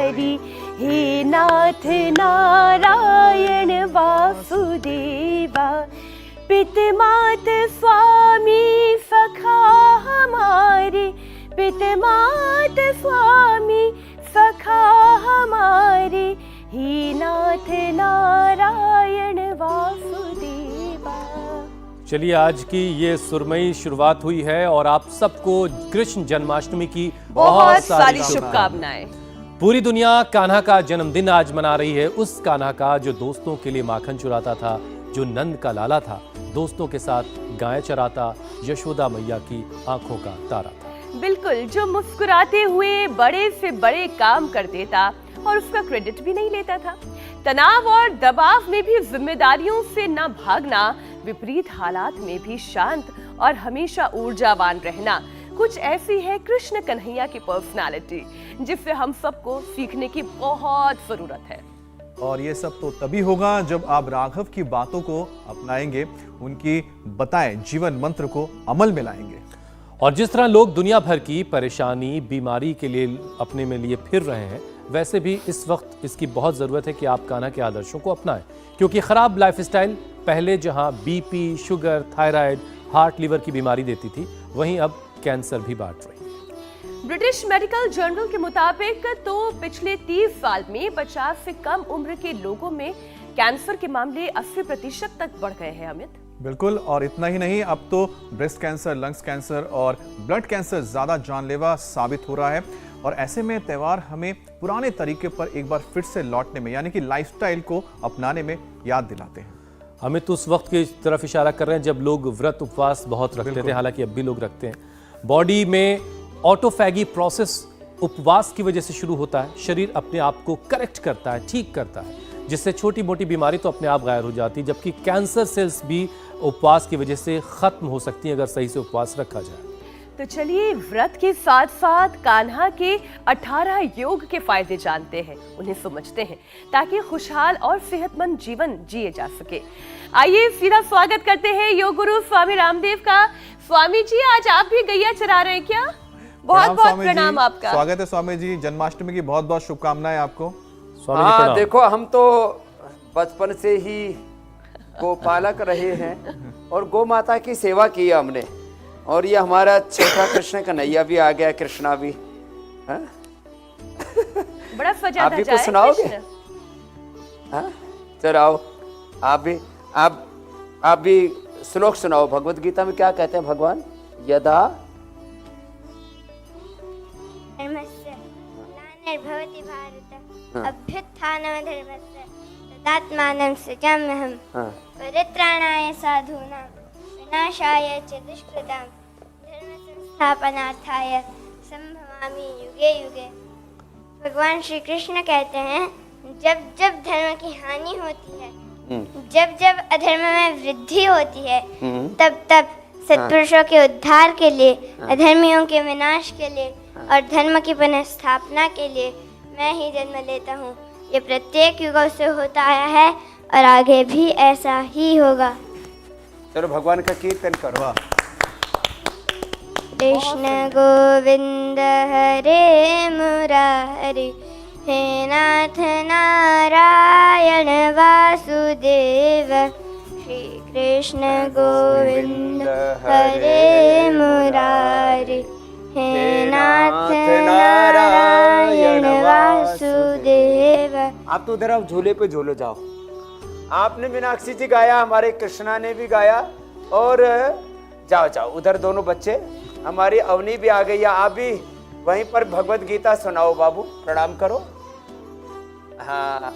हरि, हे नाथ नारायण वासुदेवा। पिता मात स्वामी सखा हमारे, पिता मात स्वामी सखा हमारे, हे नाथ नारायण वासुदेवा। चलिए, आज की ये सुरमई शुरुआत हुई है और आप सबको कृष्ण जन्माष्टमी की बहुत सारी शुभकामनाएं। पूरी दुनिया कान्हा का जन्मदिन आज मना रही है, उस कान्हा का जो दोस्तों के लिए माखन चुराता था, जो नंद का लाला था, दोस्तों के साथ गाय चराता, यशोदा मैया की आंखों का तारा था। बिल्कुल, जो मुस्कुराते हुए बड़े से बड़े काम कर देता और उसका क्रेडिट भी नहीं लेता था। तनाव और दबाव में भी जिम्मेदारियों से न भागना, विपरीत हालात में भी शांत और हमेशा ऊर्जावान रहना, कुछ ऐसी है कृष्ण कन्हैया की पर्सनालिटी, जिससे हम सबको सीखने की बहुत जरूरत है। और ये सब तो तभी होगा जब आप राघव की बातों को अपनाएंगे, उनकी बताए जीवन मंत्र को अमल में लाएंगे। और जिस तरह लोग दुनिया भर की परेशानी, बीमारी के लिए अपने में लिए फिर रहे हैं, वैसे भी इस वक्त इसकी बहुत ज़रूरत है कि आप कान्हा के आदर्शों को अपनाएं, क्योंकि ख़राब लाइफस्टाइल पहले जहां BP, sugar, thyroid, heart, liver की बीमारी देती थी, वहीं अब कैंसर भी बांट रही है। ब्रिटिश मेडिकल जर्नल के मुताबिक तो पिछले 30 साल में 50 से कम उम्र के लोगों में कैंसर के मामले 80% तक बढ़ गए हैं। अमित, बिल्कुल, और इतना ही नहीं, अब तो ब्रेस्ट कैंसर, लंग्स कैंसर और ब्लड कैंसर ज्यादा जानलेवा साबित हो रहा है। और ऐसे में त्यौहार हमें पुराने तरीके पर एक बार फिर से लौटने में, यानी कि लाइफस्टाइल को अपनाने में याद दिलाते हैं। अमित उस वक्त की तरफ इशारा कर रहे हैं जब लोग व्रत उपवास बहुत रखते थे, हालांकि अब भी लोग रखते हैं। बॉडी में ऑटोफैगी प्रोसेस उपवास की वजह से शुरू होता है। शरीर अपने आप को करेक्ट करता है, ठीक करता है, जिससे छोटी मोटी बीमारी तो अपने आप गायब हो जाती है, जबकि कैंसर सेल्स भी उपवास की वजह से खत्म हो सकती हैं अगर सही से उपवास रखा जाए। तो चलिए, व्रत के साथ साथ कान्हा के 18 योग के फायदे जानते हैं, उन्हें समझते हैं, ताकि खुशहाल और सेहतमंद जीवन जिए जा सके। आइए सीधा स्वागत करते हैं योग गुरु स्वामी रामदेव का। स्वामी जी, आज आप भी गैया चरा रहे हैं क्या? बहुत बहुत प्रणाम आपका। स्वागत है स्वामी जी, जन्माष्टमी की बहुत बहुत शुभकामनाएं आपको। हाँ, देखो, हम तो बचपन से ही गोपालक रहे हैं और गौ माता की सेवा की है हमने, और ये हमारा छोटा कृष्ण कन्हैया भी आ गया, कृष्णा भी। हाँ? बड़ा सजा आप भी कुछ सुनाओगे? हाँ, चलो आओ, आप भी श्लोक सुनाओ। भगवत गीता में क्या कहते हैं भगवान? यदा ग्लानिर्भवति भारत अभ्युत्थानमधर्मस्य तदात्मानं सृजाम्यहम् परित्राणाय साधूनां विनाशाय च दुष्कृतां धर्मसंस्थापनार्थाय संभवामि युगे युगे। भगवान श्री कृष्ण कहते हैं, जब जब धर्म की हानि होती है, जब जब अधर्म में वृद्धि होती है, तब तब सत्पुरुषों के उद्धार के लिए, अधर्मियों के विनाश के लिए और धर्म की पुनः स्थापना के लिए मैं ही जन्म लेता हूँ। ये प्रत्येक युगों से होता आया है और आगे भी ऐसा ही होगा। चलो भगवान का कीर्तन करो। कृष्ण गोविंद हरे मुरारी, हे नाथ नारायण वासुदेव। श्री कृष्ण गोविंद हरे मुरारी, हे नाथ नारायण वासुदेव। आप तो उधर आप झूले पे झूलो जाओ। आपने मीनाक्षी जी गाया, हमारे कृष्णा ने भी गाया, और जाओ जाओ उधर दोनों बच्चे। हमारी अवनी भी आ गई है, आप भी वहीं पर भगवत गीता सुनाओ। बाबू प्रणाम करो। हाँ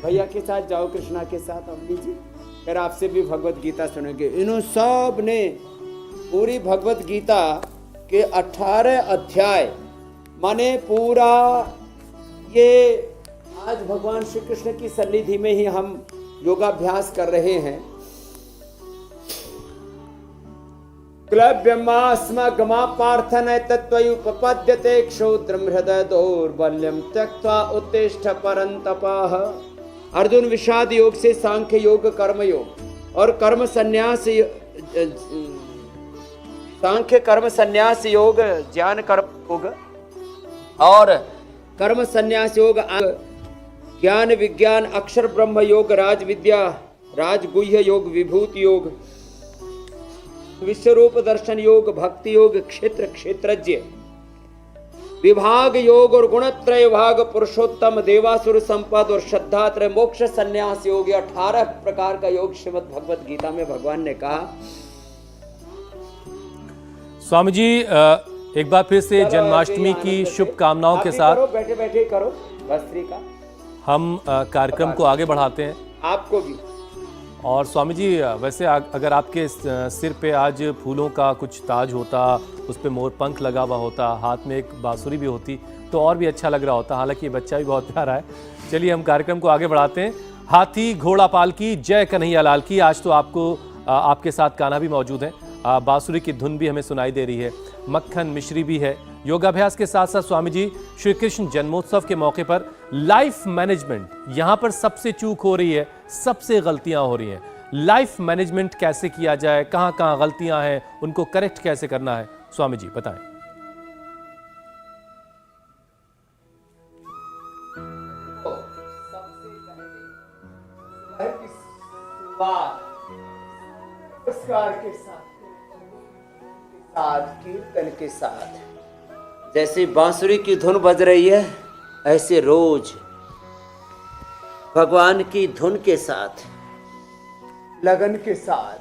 भैया के साथ जाओ, कृष्णा के साथ अवनी जी, फिर आपसे भी भगवत गीता सुनेंगे। इन्हों सब ने पूरी भगवत गीता के 18 अध्याय, माने पूरा ये आज भगवान श्री कृष्ण की सन्निधि में ही हम योगाभ्यास कर रहे हैं। क्लब्यमास्मगमा पार्थन तत्त्वयुपपद्यते क्षोत्रम हृदय दौर्बल्यम त्यक्त्वा उत्तिष्ठ परंतपः। अर्जुन विषाद योग से सांख्य योग, कर्म योग और कर्म संन्यास, सांख्य कर्म संन्यास योग, ज्ञान कर्म योग और कर्म संन्यास योग, ज्ञान विज्ञान अक्षर ब्रह्म योग, राज विद्या राजगुह्य योग, विभूति योग, विश्वरूप दर्शन योग, भक्ति योग, क्षेत्र क्षेत्रज्ञ विभाग योग और गुणत्रय भाग, पुरुषोत्तम, देवासुर संपद और श्रद्धात्रय, मोक्ष संन्यास योग, 18 प्रकार का योग श्रीमद् भगवत गीता में भगवान ने कहा। स्वामी जी एक बार फिर से जन्माष्टमी की शुभकामनाओं के साथ बैठे बैठे करो भस्त्री का हम कार्यक्रम को आगे बढ़ाते हैं। आपको भी। और स्वामी जी वैसे अगर आपके सिर पे आज फूलों का कुछ ताज होता, उस पे मोर पंख लगा हुआ होता, हाथ में एक बांसुरी भी होती तो और भी अच्छा लग रहा होता। हालांकि ये बच्चा भी बहुत प्यारा है। चलिए हम कार्यक्रम को आगे बढ़ाते हैं। हाथी घोड़ा पाल की जय कन्हैया लाल की। आज तो आपको आपके साथ कान्हा भी मौजूद है, बांसुरी की धुन भी हमें सुनाई दे रही है, मक्खन मिश्री भी है। योगाभ्यास के साथ साथ स्वामी जी श्री कृष्ण जन्मोत्सव के मौके पर लाइफ मैनेजमेंट, यहाँ पर सबसे चूक हो रही है, सबसे गलतियां हो रही हैं। लाइफ मैनेजमेंट कैसे किया जाए, कहाँ कहाँ गलतियां हैं, उनको करेक्ट कैसे करना है, स्वामी जी बताएं। पुरस्कार के साथ कीर्तन के साथ, जैसे बांसुरी की धुन बज रही है ऐसे रोज भगवान की धुन के साथ, लगन के साथ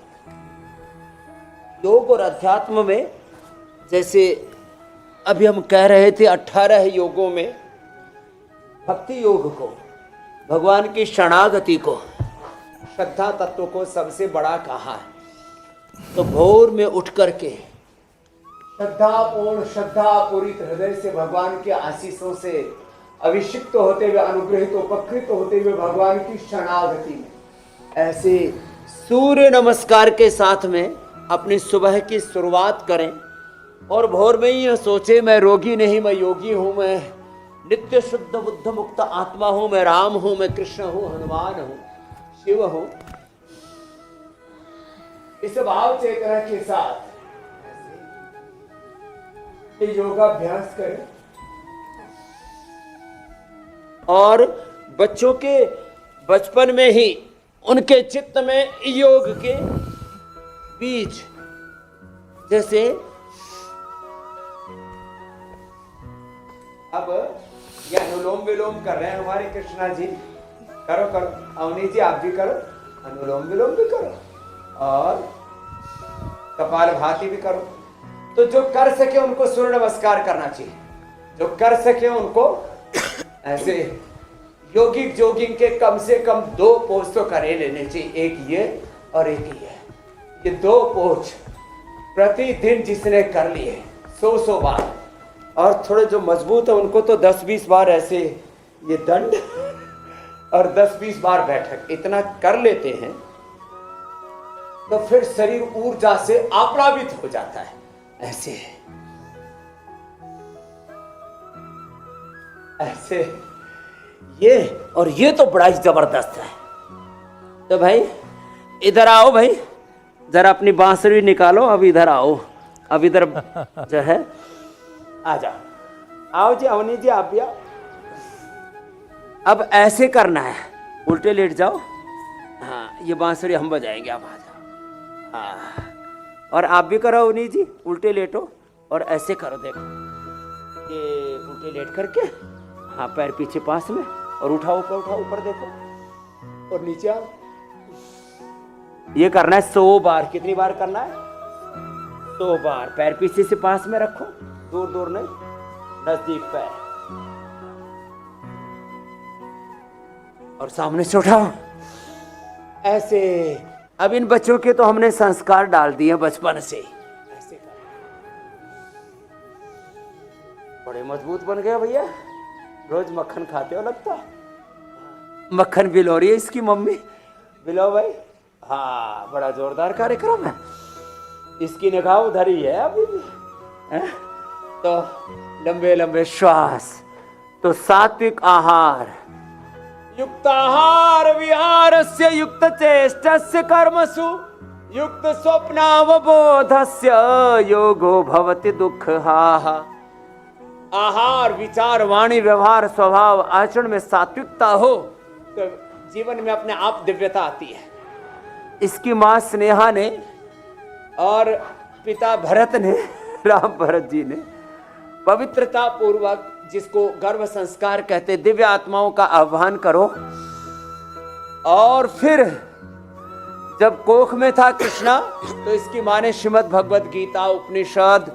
योग और अध्यात्म में, जैसे अभी हम कह रहे थे 18 योगों में भक्ति योग को, भगवान की शरणागति को, श्रद्धा तत्व को सबसे बड़ा कहा है। तो भोर में उठ करके श्रद्धापूर्ण, श्रद्धा पूरित हृदय से भगवान के आशीषों से अभिषिक्त होते हुए, अनुग्रहित उपकृत होते हुए भगवान की शरणागति में ऐसे सूर्य नमस्कार के साथ में अपनी सुबह की शुरुआत करें। और भोर में ही सोचे मैं रोगी नहीं, मैं योगी हूं, मैं नित्य शुद्ध बुद्ध मुक्त आत्मा हूं, मैं राम हूं, मैं कृष्ण हूं, हनुमान हूं, शिव हूं। इस भाव चेतना के साथ योगाभ्यास करें। और बच्चों के बचपन में ही उनके चित्त में योग के बीज, जैसे अब ये अनुलोम विलोम कर रहे हैं हमारे कृष्णा जी, करो करो, अवनी जी आप भी करो, अनुलोम विलोम भी करो और कपाल भाती भी करो। तो जो कर सके उनको सूर्य नमस्कार करना चाहिए, जो कर सके उनको ऐसे योगिक जोगिंग के कम से कम 2 पोज तो करे लेने चाहिए, एक ये और एक ये 2 पोज प्रतिदिन जिसने कर लिए 100 बार, और थोड़े जो मजबूत है उनको तो 10-20 बार ऐसे ये दंड और 10-20 बार बैठक, इतना कर लेते हैं तो फिर शरीर ऊर्जा से आप्लावित हो जाता है। ऐसे ऐसे ये, और ये तो बड़ा ही जबरदस्त है। तो भाई इधर आओ, भाई जरा अपनी बांसुरी निकालो, अब इधर आओ, अब इधर जो है आ जाओ, आओ जी, अवनी जी आप भी आओ। अब ऐसे करना है, उल्टे लेट जाओ। हाँ ये बांसुरी हम बजाएंगे, आप आ जाओ। हाँ और आप भी करो अवनी जी, उल्टे लेटो और ऐसे करो, देखो ये उल्टे लेट करके, हाँ पैर पीछे पास में, और उठाओ ऊपर, उठाओ ऊपर देखो और नीचे आओ। ये करना है 100 बार। कितनी बार करना है? 100 बार। पैर पीछे से पास में रखो, दूर दूर नहीं, नजदीक पैर, और सामने से उठाओ ऐसे। अब इन बच्चों के तो हमने संस्कार डाल दिए बचपन से, ऐसे कर, बड़े मजबूत बन गया भैया। रोज मक्खन खाते हो लगता, मक्खन बिलो रही है इसकी मम्मी, बिलो भाई। हाँ बड़ा जोरदार कार्यक्रम है, इसकी निगाह उधर ही है अभी भी है? तो लंबे लंबे श्वास, तो सात्विक आहार, युक्ताहार विहारस्य युक्त चेष्टस्य कर्मसु युक्त स्वप्नावबोधस्य योगो भवति दुःखहाः। आहार, विचार, वाणी, व्यवहार, स्वभाव, आचरण में सात्विकता हो तो जीवन में अपने आप दिव्यता आती है। इसकी माँ स्नेहा ने और पिता भरत ने, राम भरत जी ने पवित्रता पूर्वक, जिसको गर्भ संस्कार कहते, दिव्य आत्माओं का आह्वान करो। और फिर जब कोख में था कृष्णा तो इसकी माँ ने श्रीमद् भगवद गीता, उपनिषद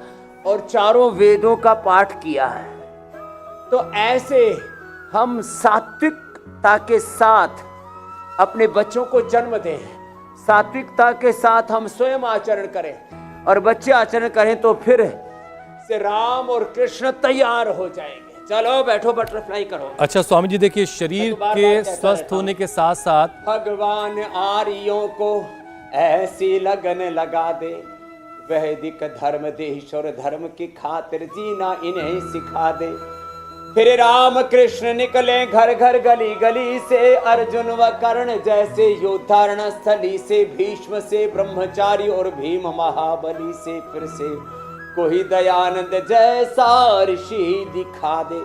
और चारों वेदों का पाठ किया है। तो ऐसे हम सात्विकता के साथ अपने बच्चों को जन्म दें, सात्विकता के साथ हम स्वयं आचरण करें और बच्चे आचरण करें तो फिर से राम और कृष्ण तैयार हो जाएंगे। चलो बैठो, बटरफ्लाई करो। अच्छा स्वामी जी, देखिए शरीर के स्वस्थ होने के साथ साथ भगवान आर्यों को ऐसी लगन लगा दे, वैदिक धर्म देशवर धर्म की खातिर जीना इन्हें सिखा दे। फिर राम कृष्ण निकले घर घर गली गली से, अर्जुन व कर्ण जैसे योद्धा रणस्थली से, भीष्म से ब्रह्मचारी और भीम महाबली से, फिर से कोई दयानंद जैसा ऋषि दिखा दे।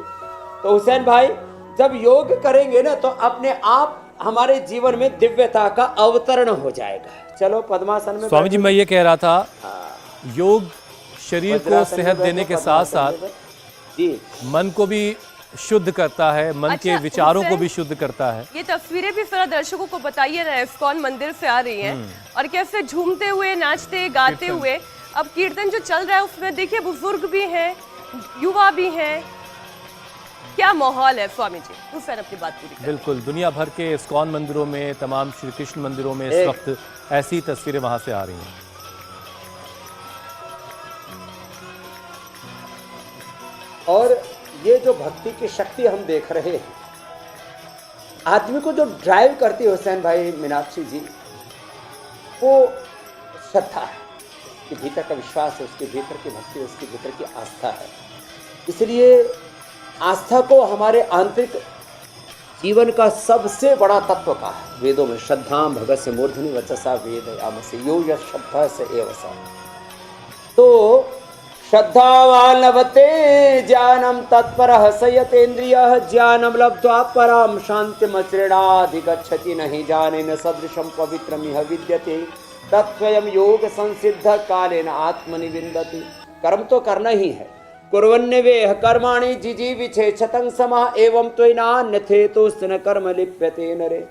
तो हुसैन भाई, जब योग करेंगे ना तो अपने आप हमारे जीवन में दिव्यता का अवतरण हो जाएगा। चलो पद्मासन में। स्वामी जी, मैं ये कह रहा था, योग शरीर को सेहत देने के साथ साथ जी मन को भी शुद्ध करता है, मन के विचारों को भी शुद्ध करता है। ये तस्वीरें भी जरा दर्शकों को बताइए ना, इस्कॉन मंदिर से आ रही हैं और कैसे झूमते हुए, नाचते गाते हुए। अब कीर्तन जो चल रहा है उसमें देखिए बुजुर्ग भी हैं, युवा भी हैं। क्या माहौल है स्वामी जी। हुसैन अपनी बात पूरी करें। बिल्कुल, दुनिया भर के इस्कॉन मंदिरों में, तमाम श्री कृष्ण मंदिरों में इस वक्त ऐसी तस्वीरें वहां से आ रही हैं। और ये जो भक्ति की शक्ति हम देख रहे हैं, आदमी को जो ड्राइव करती है हुसैन भाई, मीनाक्षी जी, वो श्रद्धा है, उसके भीतर का विश्वास है, उसके भीतर की भक्ति, उसके भीतर की आस्था है। इसलिए आस्था को हमारे आंतरिक जीवन का सबसे बड़ा तत्व कहा है वेदों में। श्रद्धा भगत से मूर्धनि वचसा वेद याम से यो यश श्रद्धा से एव सा। तो श्रद्धावान् लभते ज्ञानम तत्पर संयतेन्द्रिय, ज्ञानम लब्ध्वा पराम शांतिमचिरेणाधिगच्छति, नहीं जाने न सदृशम पवित्रमिह विद्यते, तत्स्वयं योग संसिद्ध कालेन आत्मनिविन्दति। कर्म तो करना ही है। कुर्वन्नेवेह कर्माणि जिजीविषे शतं समः, एवं त्वयिनान्यथेतोऽस्य न कर्म लिप्यते नरे।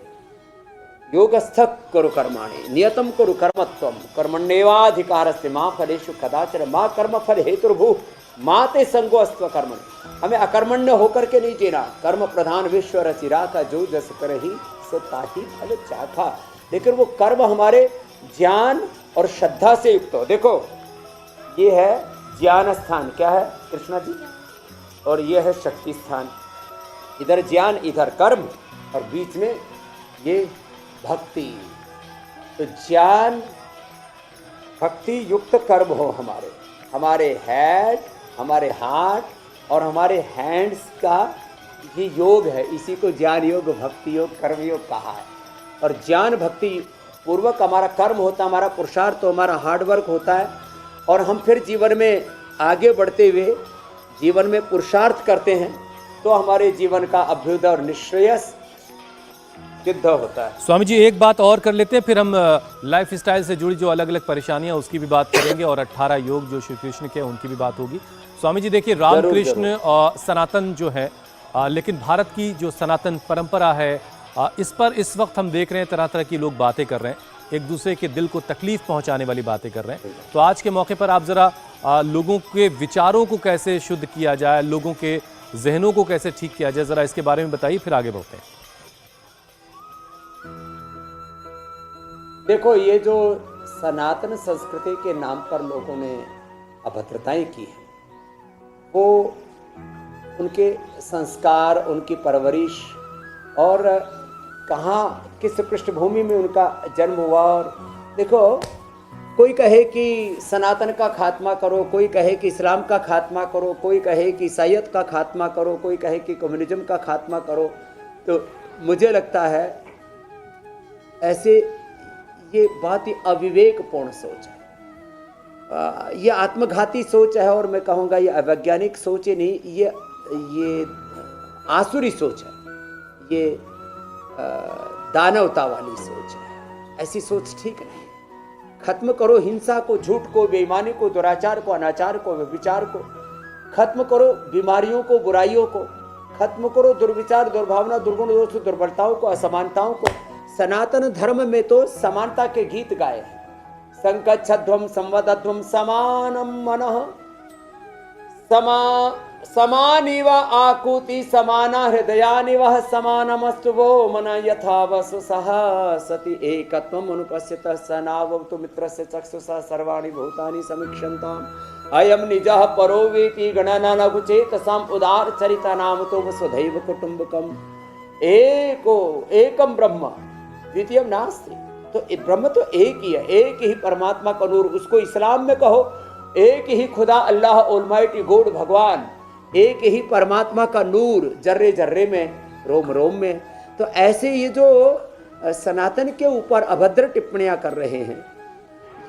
योगस्थ कुरु कर्माणि नियतं कुरु कर्मत्वं, कर्मण्येवाधिकारस्ते मा फलेषु कदाचन मा कर्म फल हेतुर्भुः मा ते संगोऽस्त्व कर्मणि। हमें अकर्मण्य होकर के नहीं जीना। कर्म प्रधान विश्व रचिरा का, जो जस करहि सो ताहि फल चाखा। लेकिन वो कर्म हमारे ज्ञान और श्रद्धा से युक्त हो। देखो ये है ज्ञान स्थान, क्या है कृष्णा जी, और ये है शक्ति स्थान। इधर ज्ञान, इधर कर्म, और बीच में ये भक्ति। तो ज्ञान भक्ति युक्त कर्म हो हमारे हेड, हमारे हार्ट और हमारे हैंड्स का ये योग है। इसी को ज्ञान योग, भक्ति योग, कर्म योग कहा है। और ज्ञान भक्ति पूर्वक हमारा कर्म होता है, हमारा पुरुषार्थ, तो हमारा हार्डवर्क होता है, और हम फिर जीवन में आगे बढ़ते हुए जीवन में पुरुषार्थ करते हैं तो हमारे जीवन का अभ्युदय और निश्रेयस सिद्ध होता है। स्वामी जी, एक बात और कर लेते हैं, फिर हम लाइफ स्टाइल से जुड़ी जो अलग अलग परेशानियां उसकी भी बात करेंगे, और 18 योग जो श्री कृष्ण के उनकी भी बात होगी। स्वामी जी देखिए, रामकृष्ण और सनातन जो है, लेकिन भारत की जो सनातन परंपरा है, इस पर इस वक्त हम देख रहे हैं तरह तरह की लोग बातें कर रहे हैं, एक दूसरे के दिल को तकलीफ पहुंचाने वाली बातें कर रहे हैं। तो आज के मौके पर आप जरा लोगों के विचारों को कैसे शुद्ध किया जाए, लोगों के जहनों को कैसे ठीक किया जाए, जरा इसके बारे में बताइए, फिर आगे बढ़ते हैं। देखो, ये जो सनातन संस्कृति के नाम पर लोगों ने अभद्रताएं की है, वो उनके संस्कार, उनकी परवरिश और कहाँ किस पृष्ठभूमि में उनका जन्म हुआ। और देखो, कोई कहे कि सनातन का खात्मा करो, कोई कहे कि इस्लाम का खात्मा करो, कोई कहे कि ईसाईयत का खात्मा करो, कोई कहे कि कम्युनिज्म का खात्मा करो। तो मुझे लगता है ऐसे ये बहुत ही अविवेकपूर्ण सोच है। ये आत्मघाती सोच है, और मैं कहूँगा ये अवैज्ञानिक सोच ही नहीं, ये आसुरी सोच है, ये दानवता वाली सोच है। ऐसी सोच ठीक नहीं। खत्म करो हिंसा को, झूठ को, बेईमानी को, दुराचार को, अनाचार को, व्यभिचार को। खत्म करो बीमारियों को, बुराइयों को। खत्म करो दुर्विचार, दुर्भावना, दुर्गुण, दोष, दुर्बलताओं को, असमानताओं को। सनातन धर्म में तो समानता के गीत गाए हैं। संकच्छध्वम संवदध्वम समानम मनः समानिव आकुति समाना हृदयानिव समानमस्तु वो मन यथा वसु सह सति एकत्वम अनुपश्यतः स नावतु मित्रस्य चक्षुषा सर्वाणि भूतानि समीक्षन्ताम् अयम निजः परो वेति गणना लघु चेतसाम् उदार चरिता नाम तो वसुधैव कुटुम्बकम् एको एकम ब्रह्म द्वितीयम नास्ति। तो ब्रह्म तो एक ही है, एक ही परमात्मा का नूर। उसको इस्लाम में कहो एक ही खुदा अल्लाह ऑलमाइटी गॉड भगवान, एक ही परमात्मा का नूर जर्रे जर्रे में, रोम रोम में। तो ऐसे ये जो सनातन के ऊपर अभद्र टिप्पणियां कर रहे हैं,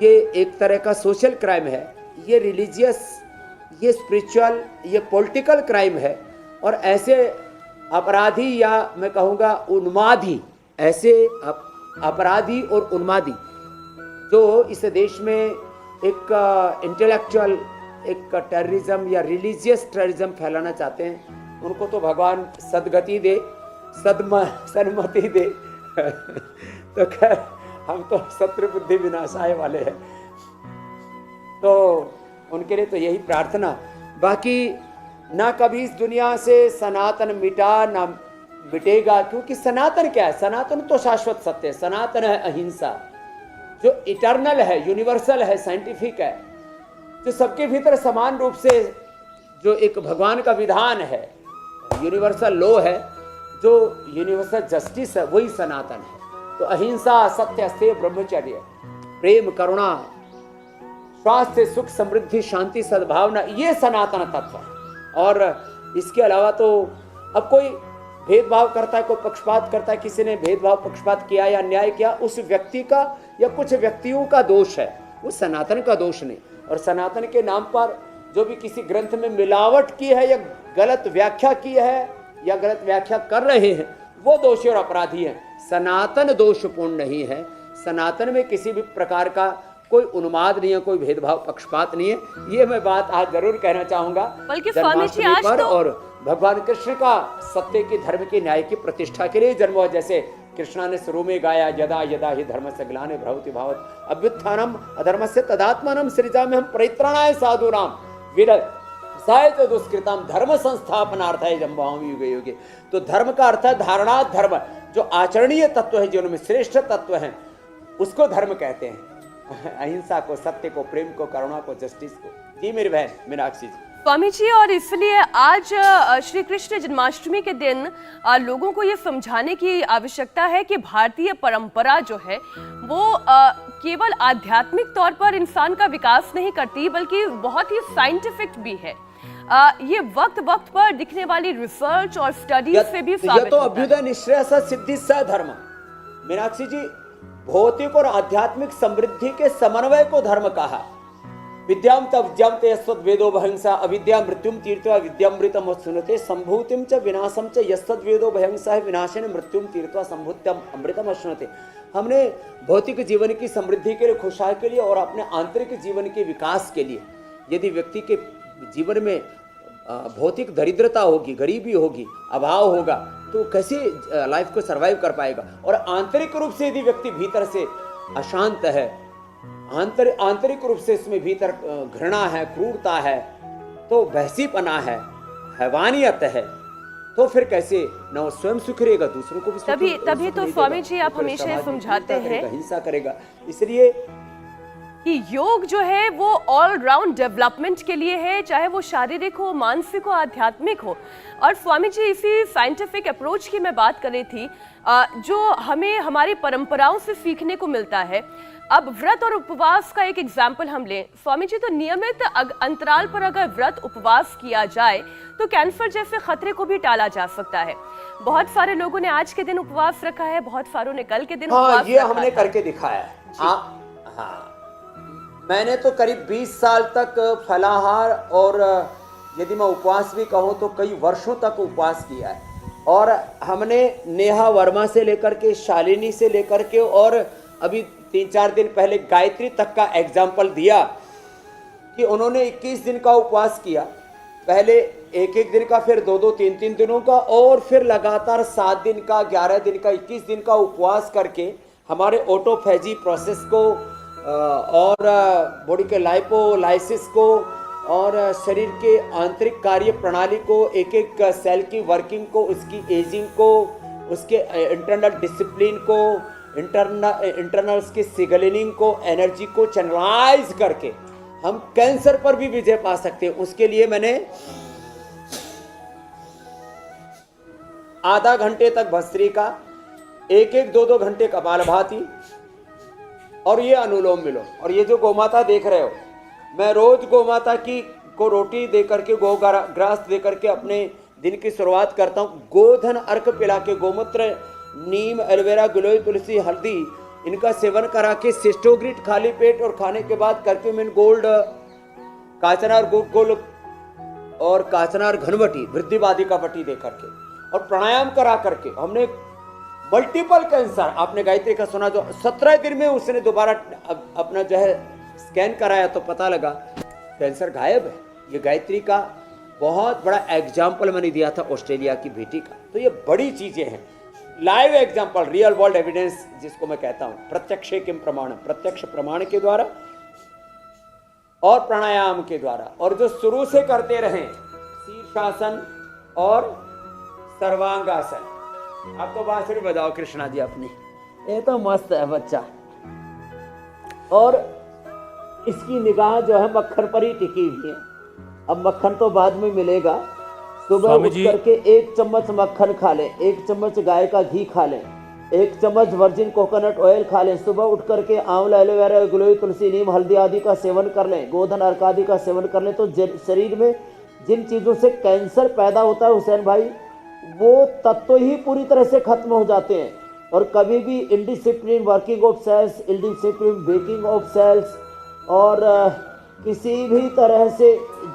ये एक तरह का सोशल क्राइम है, ये रिलीजियस, ये स्पिरिचुअल, ये पॉलिटिकल क्राइम है। और ऐसे अपराधी या मैं कहूँगा उन्मादी, ऐसे अपराधी और उन्मादी जो इस देश में एक इंटेलेक्चुअल एक टेररिज्म या रिलीजियस टेररिज्म फैलाना चाहते हैं, उनको तो भगवान सदगति दे, सन्मति दे। तो खैर हम तो शत्रु बुद्धि विनाशाय वाले हैं, तो उनके लिए तो यही प्रार्थना। बाकी ना कभी इस दुनिया से सनातन मिटा ना मिटेगा, क्योंकि सनातन क्या है? सनातन तो शाश्वत सत्य है। सनातन है अहिंसा, जो इटर्नल है, यूनिवर्सल है, साइंटिफिक है, जो सबके भीतर समान रूप से जो एक भगवान का विधान है, यूनिवर्सल लॉ है, जो यूनिवर्सल जस्टिस है, वही सनातन है। तो अहिंसा, सत्य, अस्तेय, ब्रह्मचर्य, प्रेम, करुणा, स्वास्थ्य, सुख, समृद्धि, शांति, सद्भावना, ये सनातन तत्व है। और इसके अलावा तो अब कोई भेदभाव करता है, कोई पक्षपात करता है, किसी ने भेदभाव पक्षपात किया या अन्याय किया, उस व्यक्ति का या कुछ व्यक्तियों का दोष है, वो सनातन का दोष नहीं। और सनातन के नाम पर जो भी किसी ग्रंथ में मिलावट की है या गलत व्याख्या की है या गलत व्याख्या कर रहे हैं, वो दोषी और अपराधी हैं। सनातन दोषपूर्ण नहीं है। सनातन में किसी भी प्रकार का कोई उन्माद नहीं है, कोई भेदभाव पक्षपात नहीं है। ये मैं बात आज जरूर कहना चाहूंगा। बल्कि स्वामी जी आज पर तो और भगवान कृष्ण का सत्य की, धर्म की, न्याय की प्रतिष्ठा के लिए जन्म हुआ। जैसे कृष्णा ने शुरू में गाया, यदा यदा ही धर्मस्य ग्लानि भवति भावत अभ्युत्थानम अधर्मस्य तदात्मानं सृजाम्यहं परित्राणाय साधूनां विनाशाय च दुष्कृतां धर्म संस्थापनार्थाय जन्मामि युगे युगे। तो धर्म का अर्थ है धारणा धर्म, जो आचरणीय तत्व है, जीवन में श्रेष्ठ तत्व है, उसको धर्म कहते हैं। अहिंसा को, सत्य को, प्रेम को, करुणा को, जस्टिस को। जी मेरी बहन मीनाक्षी जी। स्वामी जी, और इसलिए आज श्री कृष्ण जन्माष्टमी के दिन लोगों को ये समझाने की आवश्यकता है कि भारतीय परंपरा जो है वो केवल आध्यात्मिक तौर पर इंसान का विकास नहीं करती, बल्कि बहुत ही साइंटिफिक भी है। ये वक्त वक्त पर दिखने वाली रिसर्च और स्टडीज से भी साबित तो होता है। अभ्युदय निश्चय स सिद्धि स धर्म। मीनाक्षी जी, भौतिक और आध्यात्मिक समृद्धि के समन्वय को धर्म कहा। विद्याम च विद्याम ते यस्वेदो भयंसा अविद्या मृत्युम तीर्थवा विद्यामृतम सुनते संभूतिम च विनाशम च यस्वेदो भयंसा विनाशेन मृत्युम तीर्थवा संभूत्यम अमृतम सुनते। हमने भौतिक जीवन की समृद्धि के लिए, खुशहाली के लिए और अपने आंतरिक जीवन के विकास के लिए, यदि व्यक्ति के जीवन में भौतिक दरिद्रता होगी, गरीबी होगी, अभाव होगा, तो कैसे लाइफ को सरवाइव कर पाएगा। और आंतरिक रूप से यदि व्यक्ति भीतर से अशांत है, आंतरिक रूप से इसमें भीतर घृणा है, क्रूरता है, तो बहसीपना है, हैवानियत है, तो फिर कैसे न वो स्वयं सुख रहेगा, दूसरों को भी तभी तो स्वामी जी आप हमेशा समझाते हैं, हिंसा करेगा। इसलिए कि योग जो है वो ऑल राउंड डेवलपमेंट के लिए है, चाहे वो शारीरिक हो, मानसिक हो, आध्यात्मिक हो। और स्वामी जी, इसी साइंटिफिक अप्रोच की मैं बात कर रही थी, जो हमें हमारी परंपराओं से सीखने को मिलता है। अब व्रत और उपवास का एक एग्जाम्पल हम लें स्वामी जी, तो नियमित अंतराल पर अगर व्रत उपवास किया जाए तो कैंसर जैसे खतरे को भी टाला जा सकता है। बहुत सारे लोगों ने आज के दिन उपवास रखा है, बहुत सारों ने कल के दिन उपवास ये हमने करके दिखाया है। मैंने तो करीब 20 साल तक फलाहार और यदि मैं उपवास भी कहूँ तो कई वर्षों तक उपवास किया है। और हमने नेहा वर्मा से लेकर के, शालिनी से लेकर के, और अभी 3-4 दिन पहले गायत्री तक का एग्जाम्पल दिया कि उन्होंने 21 दिन का उपवास किया। पहले 1-1 दिन का, फिर 2-2, 3-3 दिनों का, और फिर लगातार 7 दिन का, 11 दिन का, 21 दिन का उपवास करके हमारे ऑटोफेजी प्रोसेस को और बॉडी के लाइपोलाइसिस को और शरीर के आंतरिक कार्य प्रणाली को, एक एक सेल की वर्किंग को, उसकी एजिंग को, उसके इंटरनल डिसिप्लिन को, इंटरनल्स की सिग्नलिंग को, एनर्जी को चैनलाइज करके हम कैंसर पर भी विजय पा सकते हैं। उसके लिए मैंने आधा घंटे तक भस्त्रिका, 1-1, 2-2 घंटे कपालभाति, और ये अनुलोम विलोम। और ये जो गोमाता देख रहे हो, मैं रोज गोमाता की को रोटी दे करके, गोग्रास दे करके अपने दिन की शुरुआत करता हूँ। गोधन अर्क पिला के, गोमूत्र, नीम, एलोवेरा, गिलोय, तुलसी, हल्दी, इनका सेवन करा के, सिस्टोग्रिट खाली पेट और खाने के बाद करक्यूमिन गोल्ड, काचनार गोल और काचनार घनवटी, वृद्धिवादी का वटी दे करके, और प्राणायाम करा करके हमने मल्टीपल कैंसर, आपने गायत्री का सुना, जो 17 दिन में उसने दोबारा अपना जो है स्कैन कराया तो पता लगा कैंसर गायब है। ये गायत्री का बहुत बड़ा एग्जाम्पल मैंने दिया था ऑस्ट्रेलिया की बेटी का। तो ये बड़ी चीजें हैं, live example, real world evidence जिसको मैं कहता हूं, प्रत्यक्ष किम प्रमाण, प्रत्यक्ष प्रमाण के द्वारा और प्राणायाम के द्वारा, और जो शुरू से करते रहे शीर्षासन और सर्वांगासन। आप तो बांसुरी बजाओ कृष्णा जी अपनी, ये तो मस्त है बच्चा। और इसकी निगाह जो है मक्खन पर ही टिकी हुई है। अब मक्खन तो बाद में मिलेगा। सुबह उठ करके 1 चम्मच मक्खन खा लें, 1 चम्मच गाय का घी खा लें, 1 चम्मच वर्जिन कोकोनट ऑयल खा लें। सुबह उठ करके आंवला, एलोवेरा, गिलोय, तुलसी, नीम, हल्दी आदि का सेवन कर लें, गोधन अर्क आदि का सेवन कर लें। तो शरीर में जिन चीज़ों से कैंसर पैदा होता है हुसैन भाई, वो तत्व ही पूरी तरह से खत्म हो जाते हैं। और कभी भी indiscipline working of cells, indiscipline breaking of cells, और किसी भी तरह से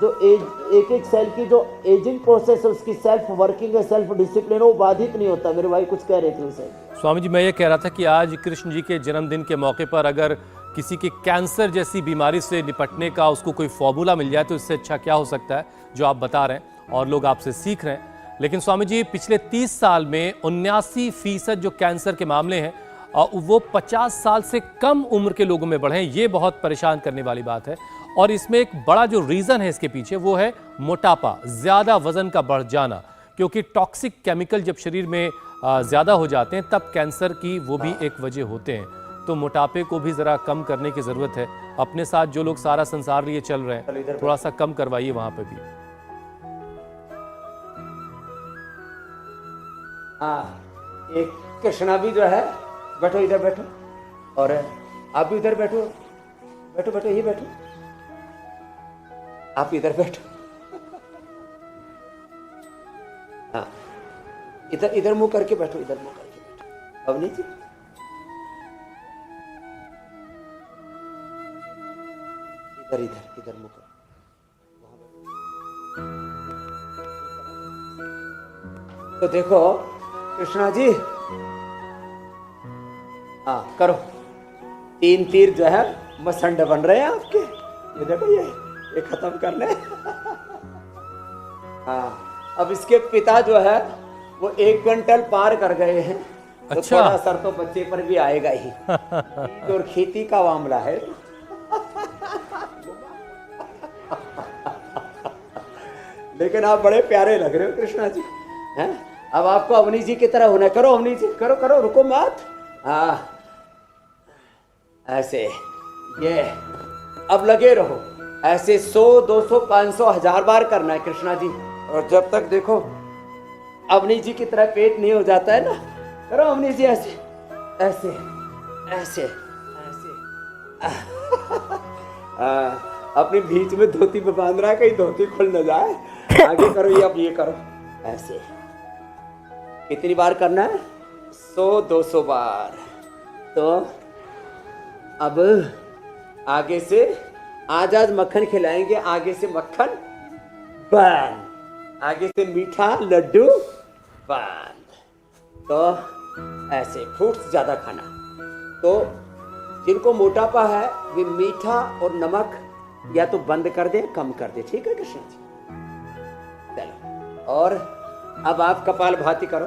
जो एक एक सेल की जो एजिंग प्रोसेस है, उसकी सेल्फ वर्किंग है, सेल्फ डिसिप्लिन, वो बाधित नहीं होता। मेरे भाई कुछ कह रहे थे उसे। स्वामी जी, मैं ये कह रहा था कि आज कृष्ण जी के जन्मदिन के मौके पर अगर किसी के कैंसर जैसी बीमारी से निपटने का उसको कोई फॉर्मूला मिल जाए तो इससे अच्छा क्या हो सकता है, जो आप बता रहे हैं और लोग आपसे सीख रहे हैं। लेकिन स्वामी जी, पिछले 30 साल में 79% जो कैंसर के मामले हैं वो 50 साल से कम उम्र के लोगों में बढ़े हैं। ये बहुत परेशान करने वाली बात है। और इसमें एक बड़ा जो रीज़न है इसके पीछे, वो है मोटापा, ज़्यादा वजन का बढ़ जाना। क्योंकि टॉक्सिक केमिकल जब शरीर में ज़्यादा हो जाते हैं तब कैंसर की वो भी एक वजह होते हैं। तो मोटापे को भी ज़रा कम करने की ज़रूरत है। अपने साथ जो लोग सारा संसार लिए चल रहे हैं, थोड़ा सा कम करवाइए वहाँ पर भी। एक कृष्णा भी जो है, बैठो इधर बैठो, और आप भी इधर बैठो, बैठो बैठो, ये बैठो, आप इधर बैठो। हाँ, इधर इधर मुंह करके बैठो, इधर मुंह करके बैठो। अवनी जी, इधर इधर इधर मुंह करो। तो देखो कृष्णा जी, हाँ करो, 3 तीर जो है मसंड बन रहे हैं आपके। ये देखो, ये खत्म करने। हाँ, अब इसके पिता जो है वो 1 क्विंटल पार कर गए हैं। तो अच्छा। थोड़ा असर तो बच्चे पर भी आएगा ही। और खेती का मामला है। लेकिन आप बड़े प्यारे लग रहे हो कृष्णा जी, हैं? अब आपको अवनी जी की तरह होना। करो अवनी जी, करो करो, रुको मत। हाँ, ऐसे, ये अब लगे रहो ऐसे 100, 200, 500, 1000 बार करना है कृष्णा जी। और जब तक देखो अवनी जी की तरह पेट नहीं हो जाता है ना, करो अवनी जी ऐसे ऐसे ऐसे ऐसे। अपनी बीच में धोती पे बांध रहा है, कहीं धोती खुल न जाए। आगे करो, ये अब ये करो ऐसे। कितनी बार करना है? 100, 200 बार। तो अब आगे से आज मक्खन खिलाएंगे, आगे से मक्खन बंद, आगे से मीठा लड्डू बंद। तो ऐसे फ्रूट्स ज्यादा खाना। तो जिनको मोटापा है वे मीठा और नमक या तो बंद कर दे, कम कर दे। ठीक है कृष्ण जी? चलो, और अब आप कपालभाति करो,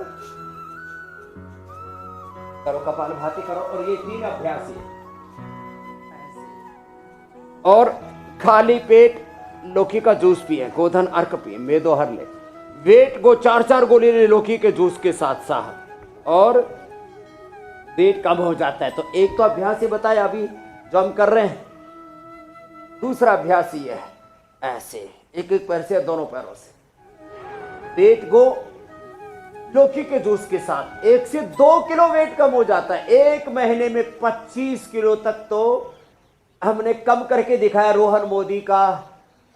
कपालभाति करो। और ये 3 अभ्यास है। और खाली पेट लौकी का जूस पिए, गोधन अर्क पिए, मेदोहर ले, वेट को 4-4 गोली ले लौकी के जूस के साथ साथ, और वेट कम हो जाता है। तो एक तो अभ्यास ही बताया अभी जो हम कर रहे हैं। दूसरा अभ्यास ये है, ऐसे एक पैर से, दोनों पैरों से वेट को लौकी के जूस के साथ 1 से 2 किलो वेट कम हो जाता है। 1 महीने में 25 किलो तक तो हमने कम करके दिखाया। रोहन मोदी का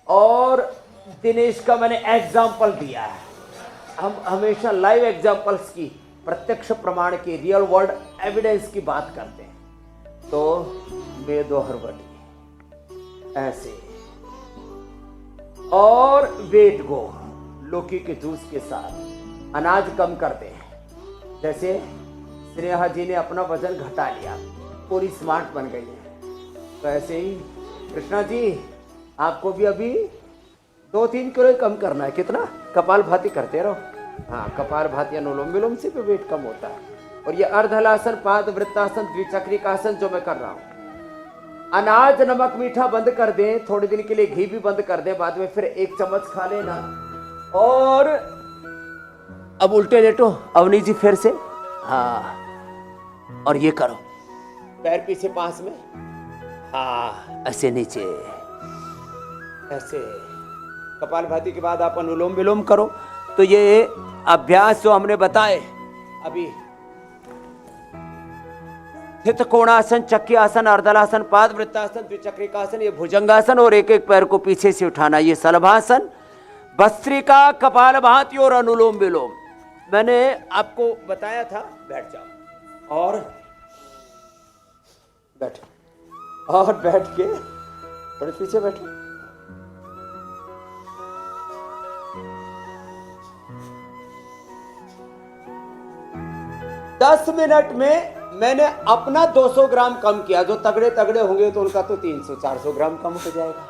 और दिनेश का मैंने एग्जाम्पल दिया है। हम हमेशा लाइव एग्जाम्पल्स की, प्रत्यक्ष प्रमाण की, रियल वर्ल्ड एविडेंस की बात करते हैं। तो मेदोहर बटी ऐसे, और वेट को लौकी के जूस के साथ अनाज कम करते हैं। जैसे स्नेहा जी ने अपना वजन घटा लिया, पूरी स्मार्ट बन गई है। तो ऐसे ही कृष्णा जी आपको भी अभी 2-3 किलो कम करना है। कितना? कपालभाति करते रहो। हाँ, कपालभाति अनुलोम विलोम से भी वेट कम होता है। और ये अर्धहलासन, पाद वृत्तासन, द्विचक्रिकासन जो मैं कर रहा हूँ, अनाज नमक मीठा बंद कर दें, थोड़े दिन के लिए घी भी बंद कर दें, बाद में फिर 1 चम्मच खा लेना। और अब उल्टे लेटो अवनी जी फिर से। हाँ, और ये करो, पैर पीछे पास में, हाँ ऐसे नीचे, ऐसे। कपालभाति के बाद आप अनुलोम विलोम करो। तो ये अभ्यास जो हमने बताए अभी, स्थित कोणासन, चक्रासन, अर्धलासन, पाद वृत्तासन, द्विचक्रिकासन, ये भुजंगासन, और एक एक पैर को पीछे से उठाना, ये शलभासन, भस्त्रिका, कपालभाति और अनुलोम विलोम मैंने आपको बताया था। बैठ जाओ और बैठो, और बैठ के थोड़े पीछे बैठो। दस मिनट में मैंने अपना 200 ग्राम कम किया। जो तगड़े तगड़े होंगे तो उनका तो 300-400 ग्राम कम हो जाएगा।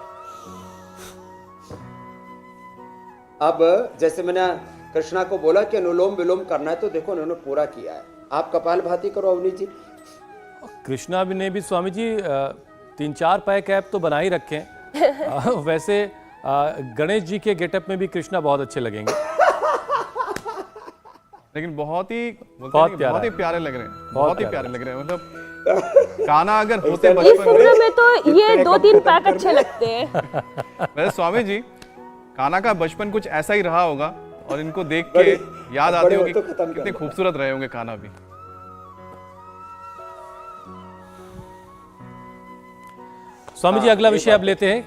अब जैसे मैंने कृष्णा को बोला कि अनुलोम विलोम करना है, तो देखो उन्होंने पूरा किया है। आप कपालभाति करो अवनी जी। कृष्णा भी ने भी स्वामी जी 3-4 पैक ऐप तो बना ही रखे हैं। वैसे गणेश जी के गेटअप में भी कृष्णा बहुत अच्छे लगेंगे, लेकिन बहुत ही प्यारे लग रहे हैं, बहुत ही प्यारे लग रहे हैं। मतलब कान्हा अगर होते इस बचपन फोटो में तो ये 2-3 पैक अच्छे लगते हैं। वैसे स्वामी जी, कान्हा का बचपन कुछ ऐसा ही रहा होगा, और इनको देख के याद आती होगी कितने खूबसूरत रहे होंगे कान्हा भी। स्वामी जी अगला विषय अब लेते हैं।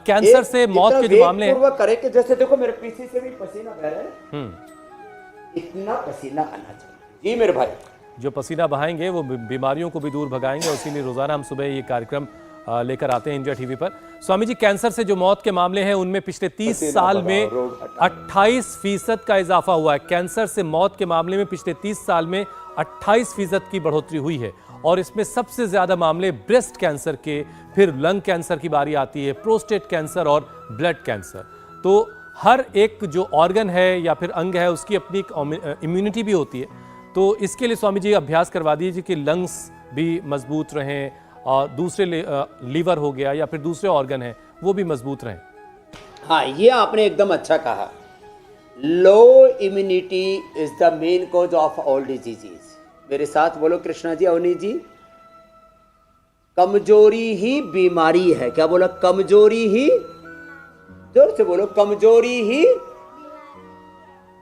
कैंसर से मौत के जो मामले हैं, करे कि जैसे देखो मेरे पीछे से भी पसीना बह रहा है, इतना पसीना आना चाहिए। जी मेरे भाई, जो पसीना बहाएंगे वो बीमारियों को भी दूर भगाएंगे, और इसीलिए रोजाना हम सुबह ये कार्यक्रम लेकर आते हैं इंडिया टीवी पर। स्वामी जी, कैंसर से जो मौत के मामले हैं उनमें पिछले 30 साल में 28% का इजाफा हुआ है। कैंसर से मौत के मामले में पिछले 30 साल में 28% की बढ़ोतरी हुई है, और इसमें सबसे ज्यादा मामले ब्रेस्ट कैंसर के, फिर लंग कैंसर की बारी आती है, प्रोस्टेट कैंसर और ब्लड कैंसर। तो हर एक जो ऑर्गन है या फिर अंग है उसकी अपनी एक इम्यूनिटी भी होती है। तो इसके लिए स्वामी जी अभ्यास करवा दीजिए कि लंग्स भी मजबूत रहें, और दूसरे लीवर हो गया या फिर दूसरे ऑर्गन हैं वो भी मजबूत रहें। हाँ, ये आपने एकदम अच्छा कहा। लो immunity is the main cause of all diseases. मेरे साथ बोलो कृष्णा जी, अवनी जी। कमजोरी ही बीमारी है। क्या बोला? कमजोरी ही, जोर से बोलो, कमजोरी ही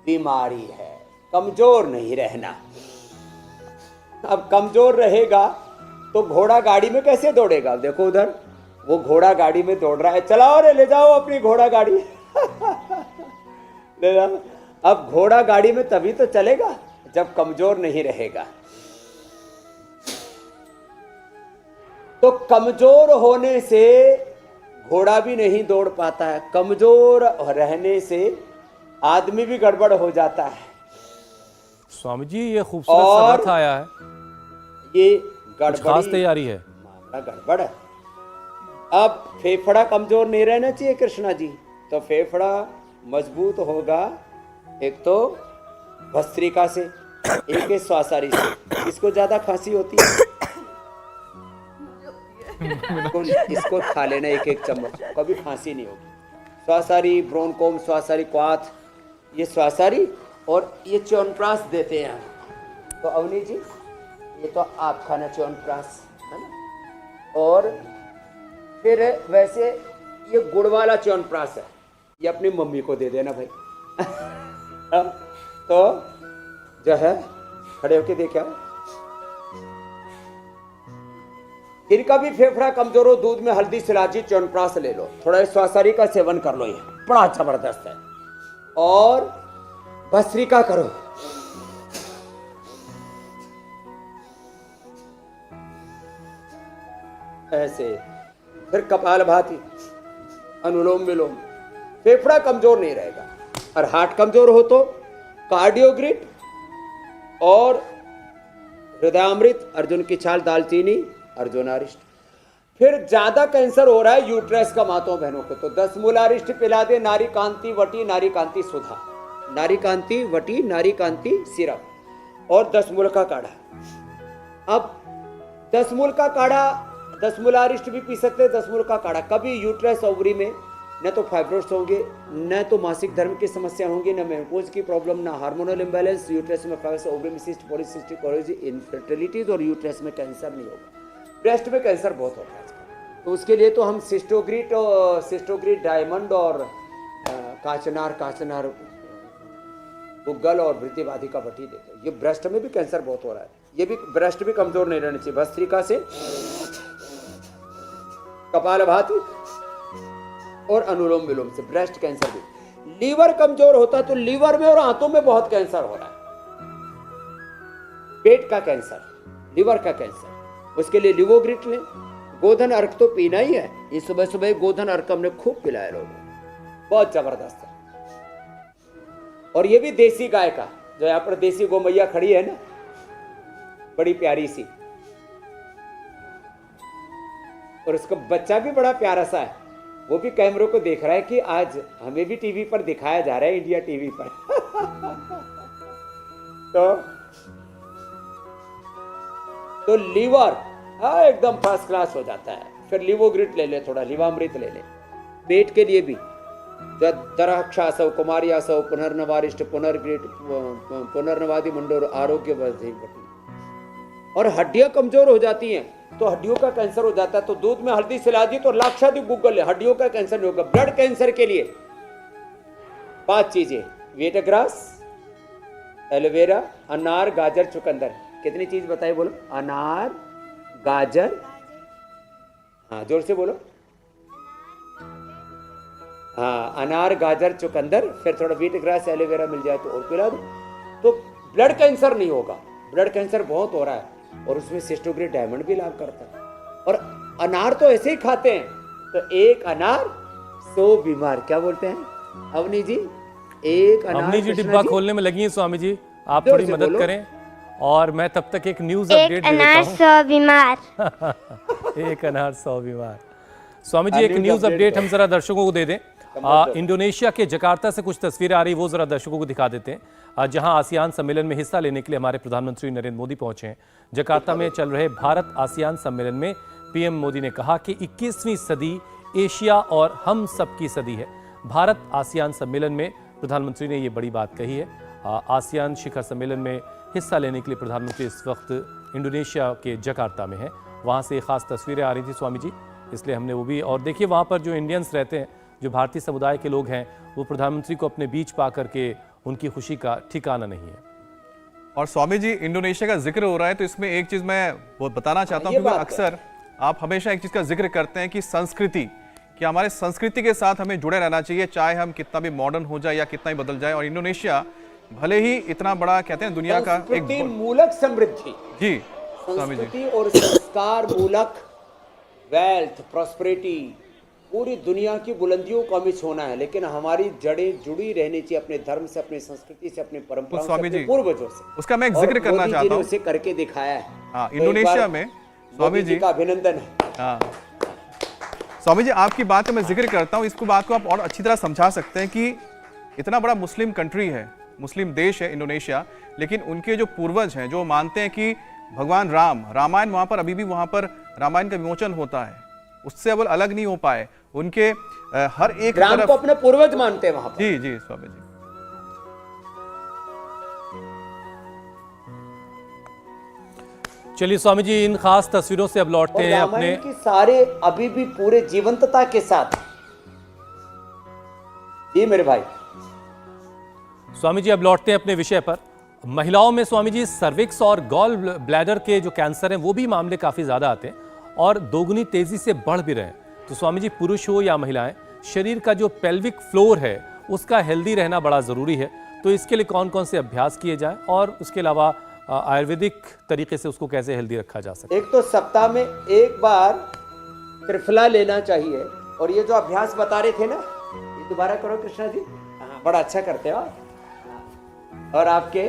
बीमारी है। कमजोर नहीं रहना। अब कमजोर रहेगा तो घोड़ा गाड़ी में कैसे दौड़ेगा? देखो उधर वो घोड़ा गाड़ी में दौड़ रहा है, चलाओ रे, ले जाओ अपनी घोड़ा गाड़ी। ले जाओ। अब घोड़ा गाड़ी में तभी तो चलेगा जब कमजोर नहीं रहेगा। तो कमजोर होने से घोड़ा भी नहीं दौड़ पाता है, कमजोर रहने से आदमी भी गड़बड़ हो जाता है। स्वामी जी ये खूबसूरत सा और रथ आया है, ये कुछ खास गड़बड़ी तैयारी है। मामला गड़बड़ है। अब फेफड़ा कमजोर नहीं रहना चाहिए कृष्णा जी, तो फेफड़ा मजबूत होगा एक तो भस्त्रिका से, एक है स्वासारी से। इसको ज्यादा खांसी होती है, इसको खा लेना एक एक चम्मच, कभी खांसी नहीं होगी। स्वासारी, ब्रोनकोम, स्वासारी क्वाथ, ये स्वासारी और ये च्यवनप्राश देते हैं। तो अवनी जी ये तो आप खाना च्यवनप्राश है ना। और फिर वैसे ये गुड़ वाला च्यवनप्राश है, ये अपनी मम्मी को दे देना भाई। तो जो है खड़े होके देखे आओ। जिनका भी फेफड़ा कमजोर हो, दूध में हल्दी, सिलाजी, च्यवनप्राश ले लो, थोड़ा स्वासारी का सेवन कर लो, ये बड़ा जबरदस्त है। और भस्त्रिका करो, ऐसे। फिर कपालभाति, अनुलोम विलोम, फेफड़ा कमजोर नहीं रहेगा। और हार्ट कमजोर हो तो कार्डियोग्रिट और हृदयामृत, अर्जुन की छाल, दालचीनी, अर्जुनारिष्ट। फिर ज्यादा कैंसर हो रहा है यूट्रस का माताओं बहनों को, तो 10 मूलारिष्ट पिला दे, नारी कांति वटी, नारी कांति सुधा, नारी कांति वटी, नारी कांति सिरप और 10 मूल का काढ़ा। अब 10 मूल का काढ़ा, 10 मूलारिष्ट भी पी सकते हैं, 10 मूल का काढ़ा। कभी यूट्रस ओवरी में न तो फाइब्रोइड्स होंगे, न तो मासिक धर्म की समस्या होंगी, न मेनोपॉज की प्रॉब्लम, न हार्मोनल इंबैलेंस, यूट्रस में फाइब्रोइड्स, ओवरी में सिस्ट, पॉलीसिस्टिक ओवरी, इनफर्टिलिटीज और यूट्रस में कैंसर नहीं होगा। ब्रेस्ट में कैंसर बहुत होता है आजकल, तो उसके लिए तो हम सिस्टोग्रिट डायमंड और काचनार गुग्गल और वृत्तिवादी का भट्टी देते हैं। ये ब्रेस्ट में भी कैंसर बहुत हो रहा है, ये भी ब्रेस्ट भी कमजोर नहीं रहनी चाहिए। भस्त्रिका से, कपालभाति और अनुलोम विलोम से ब्रेस्ट कैंसर भी। लीवर कमजोर होता है तो लीवर में और आंतों में बहुत कैंसर हो रहा है, पेट का कैंसर, लीवर का कैंसर, उसके लिए लिवोग्रिट लें। गोधन अर्क तो पीना ही है, ये सुबह सुबह गोधन अर्क हमने खूब पिलाया लोगों को, बहुत जबरदस्त है। और ये भी देसी गाय का, जो यहाँ पर देसी गोमैया खड़ी है ना, बड़ी प्यारी सी, और उसका बच्चा भी बड़ा प्यारा सा है, वो भी कैमरों को देख रहा है कि आज हमें भी टीवी पर दिखाया जा रहा है, इंडिया टीवी पर। तो लीवर एकदम फर्स्ट क्लास हो जाता है। फिर लिवोग्रिट ले ले, थोड़ा लिवामृत ले ले। पेट के लिए भी दराक्षासव, कुमारियासव, पुनर्नवारिष्ट, पुनर्ग्रिट, पुनर्नवादी मंडोर, आरोग्य वर्धक। और हड्डियां कमजोर हो जाती हैं तो हड्डियों का कैंसर हो जाता है, तो दूध में हल्दी सिलाजी तो लाक्षादी गुग्गल है, हड्डियों का कैंसर नहीं होगा। ब्लड कैंसर के लिए 5 चीजें, वीटग्रास, एलोवेरा, अनार, गाजर, चुकंदर। कितनी चीज बताइए, बोलो। अनार, गाजर, हाँ जोर से बोलो, हाँ अनार, गाजर, चुकंदर, फिर थोड़ा वीटग्रास, एलोवेरा मिल जाए तो और पिला दो, तो ब्लड कैंसर नहीं होगा। ब्लड कैंसर बहुत हो रहा है और उसमें सिस्टोग्रिट डायमंड भी लाभ करता है। और अनार तो ऐसे ही खाते हैं, तो एक अनार 100 बीमार, क्या बोलते हैं अवनी जी? एक अनार। अवनी जी डिब्बा खोलने में लगी हैं स्वामी जी, आप थोड़ी मदद करें और मैं तब तक एक न्यूज अपडेट दे देता हूं। 100 बीमार। एक अनार 100 बीमार। स्वामी जी एक न्यूज अपडेट हम जरा दर्शकों को दे दें। इंडोनेशिया के जकार्ता से कुछ तस्वीरें आ रही, वो जरा दर्शकों को दिखा देते हैं, जहां आसियान सम्मेलन में हिस्सा लेने के लिए हमारे प्रधानमंत्री नरेंद्र मोदी पहुंचे हैं। जकार्ता में चल रहे भारत आसियान सम्मेलन में पीएम मोदी ने कहा कि 21वीं सदी एशिया और हम सबकी सदी है। भारत आसियान सम्मेलन में प्रधानमंत्री ने ये बड़ी बात कही है। आसियान शिखर सम्मेलन में हिस्सा लेने के लिए प्रधानमंत्री इस वक्त इंडोनेशिया के जकार्ता में है। वहाँ से खास तस्वीरें आ रही थी स्वामी जी, इसलिए हमने वो भी। और देखिए वहाँ पर जो इंडियंस रहते हैं, जो भारतीय समुदाय के लोग हैं, वो प्रधानमंत्री को अपने बीच पा करके उनकी खुशी का ठिकाना नहीं है। और स्वामी जी इंडोनेशिया का जिक्र हो रहा है तो इसमें एक चीज मैं वो बताना चाहता हूँ, क्योंकि अक्सर आप हमेशा एक चीज का जिक्र करते हैं कि संस्कृति, कि हमारे संस्कृति के साथ हमें जुड़े रहना चाहिए, चाहे हम कितना भी मॉडर्न हो जाए या कितना ही बदल जाए। और इंडोनेशिया भले ही इतना बड़ा कहते हैं दुनिया का एक मूलक समृद्धि, जी स्वामी जी, संस्कृति और संस्कार मूलक वेल्थ, प्रॉस्पेरिटी, पूरी दुनिया की बुलंदियों को हमें छूना है, लेकिन हमारी जड़ें जुड़ी रहनी चाहिए अपने धर्म से, अपनी संस्कृति से, अपनी परंपराओं से, स्वामी अपने जी, पूर्वजों से। उसका मैं एक जिक्र करना मोदी जी चाहता ने हूँ। उसे करके दिखाया है। हाँ, तो एक इंडोनेशिया बार में मोदी स्वामी जी का अभिनंदन है। हाँ, स्वामी जी आपकी बात का मैं जिक्र करता हूँ, इसको बात को आप और अच्छी तरह समझा सकते हैं कि इतना बड़ा मुस्लिम कंट्री है, मुस्लिम देश है इंडोनेशिया, लेकिन उनके जो पूर्वज हैं जो मानते हैं कि भगवान राम, रामायण वहाँ पर अभी भी वहाँ पर रामायण का विमोचन होता है, उससे अब अलग नहीं हो पाए। उनके हर एक राम तरफ को अपने पूर्वज मानते हैं वहां पर। जी जी स्वामी जी। चलिए स्वामी जी, इन खास तस्वीरों से अब लौटते और हैं अपने रामायण की सारे अभी भी पूरे जीवंतता के साथ। जी मेरे भाई। स्वामी जी अब लौटते हैं अपने विषय पर। महिलाओं में स्वामी जी सर्विक्स और गॉल ब्लैडर के जो कैंसर हैं वो भी मामले काफी ज्यादा आते हैं और दोगुनी तेजी से बढ़ भी रहे हैं। तो स्वामी जी, पुरुष हो या महिलाएं, शरीर का जो पेल्विक फ्लोर है उसका हेल्दी रहना बड़ा जरूरी है। तो इसके लिए कौन कौन से अभ्यास किए जाएं और उसके अलावा आयुर्वेदिक तरीके से उसको कैसे हेल्दी रखा जा सकता है? एक तो सप्ताह में एक बार त्रिफला लेना चाहिए, और ये जो अभ्यास बता रहे थे ना, ये दोबारा करो कृष्णा जी। हाँ, बड़ा अच्छा करते हो। और आपके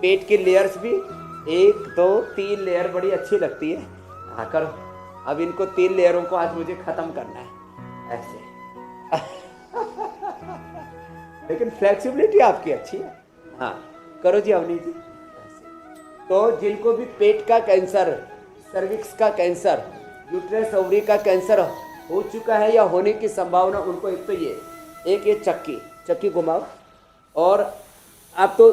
पेट की लेयर्स भी 1 2 3 लेयर बड़ी अच्छी लगती है। हाँ करो। अब इनको 3 लेयरों को आज मुझे खत्म करना है ऐसे। लेकिन फ्लेक्सिबिलिटी आपकी अच्छी है। हाँ करो जी अवनी जी। तो जिनको भी पेट का कैंसर, सर्विक्स का कैंसर, यूट्रस ओवरी का कैंसर हो चुका है या होने की संभावना, उनको एक तो ये चक्की घुमाओ, और आप तो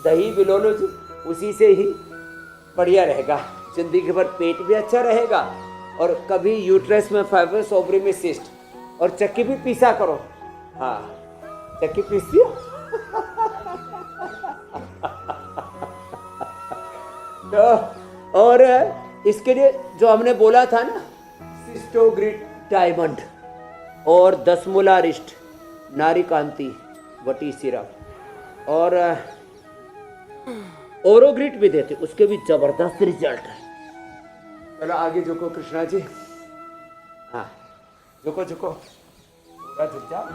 दही बिलो लो जी, उसी से ही बढ़िया रहेगा। जिंदगी भर पेट भी अच्छा रहेगा, और कभी यूट्रस में फाइब्रस, ओवरी में सिस्ट, और चक्की भी पीसा करो। हाँ चक्की पीस दिया। तो और इसके लिए जो हमने बोला था ना, सिस्टोग्रिट डायमंड और 10 मूलारिस्ट, नारी कांति वटी सिरप, और ओरोग्रिट भी देते, उसके भी जबरदस्त रिजल्ट है। चलो आगे झुको कृष्णा जी। हाँ झुको पूरा झुक जाओ।